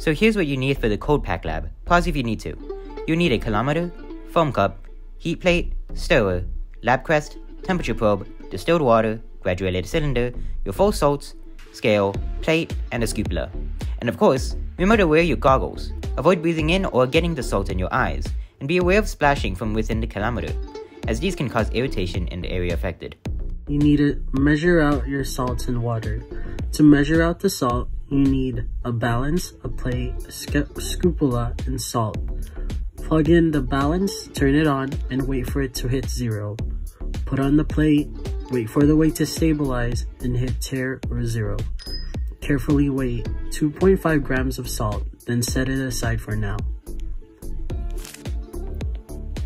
So here's what you need for the cold pack lab. Pause if you need to. You need a calorimeter, foam cup, heat plate, stirrer, lab crest, temperature probe, distilled water, graduated cylinder, your full salts, scale, plate, and a scoopula. And of course, remember to wear your goggles. Avoid breathing in or getting the salt in your eyes, and be aware of splashing from within the calorimeter, as these can cause irritation in the area affected. You need to measure out your salts in water. To measure out the salt, you need a balance, a plate, a scoopula, and salt. Plug in the balance, turn it on, and wait for it to hit 0. Put on the plate, wait for the weight to stabilize, and hit tare or 0. Carefully weigh 2.5 grams of salt, then set it aside for now.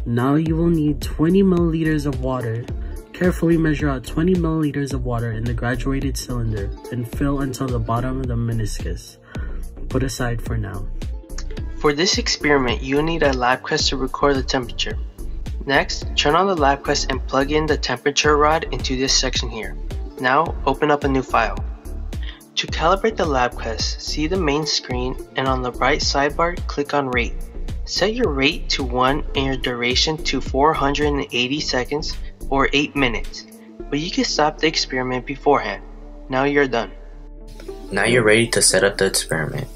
Now you will need 20 milliliters of water. Carefully measure out 20 milliliters of water in the graduated cylinder and fill until the bottom of the meniscus. Put aside for now. For this experiment, you will need a lab crest to record the temperature. Next, turn on the lab crest and plug in the temperature rod into this section here. Now, open up a new file. To calibrate the lab crest, see the main screen and on the right sidebar, click on Rate. Set your rate to 1 and your duration to 480 seconds or 8 minutes, but you can stop the experiment beforehand. Now you're done. Now you're ready to set up the experiment.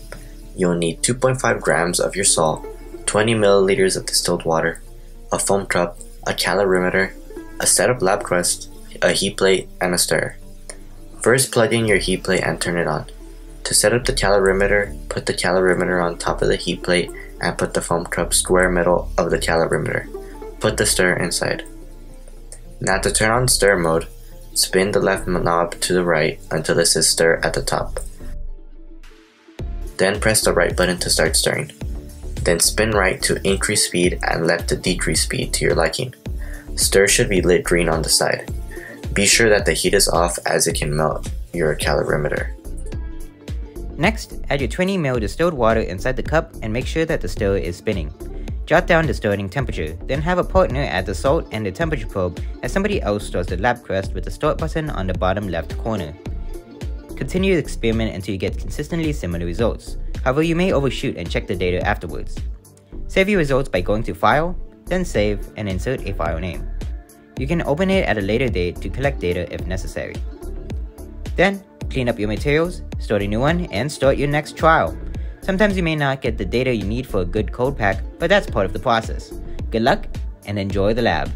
You'll need 2.5 grams of your salt, 20 milliliters of distilled water, a foam cup, a calorimeter, a set of lab crest, a heat plate, and a stirrer. First, plug in your heat plate and turn it on. To set up the calorimeter, put the calorimeter on top of the heat plate and put the foam cup square middle of the calorimeter. Put the stirrer inside. Now to turn on stir mode, spin the left knob to the right until it says stir at the top. Then press the right button to start stirring. Then spin right to increase speed and left to decrease speed to your liking. Stir should be lit green on the side. Be sure that the heat is off as it can melt your calorimeter. Next, add your 20 ml distilled water inside the cup and make sure that the stirrer is spinning. Jot down the stirring temperature, then have a partner add the salt and the temperature probe as somebody else stores the lab crest with the start button on the bottom left corner. Continue the experiment until you get consistently similar results. However, you may overshoot and check the data afterwards. Save your results by going to File, then Save, and insert a file name. You can open it at a later date to collect data if necessary. Then, clean up your materials, start a new one, and start your next trial. Sometimes you may not get the data you need for a good cold pack, but that's part of the process. Good luck, and enjoy the lab.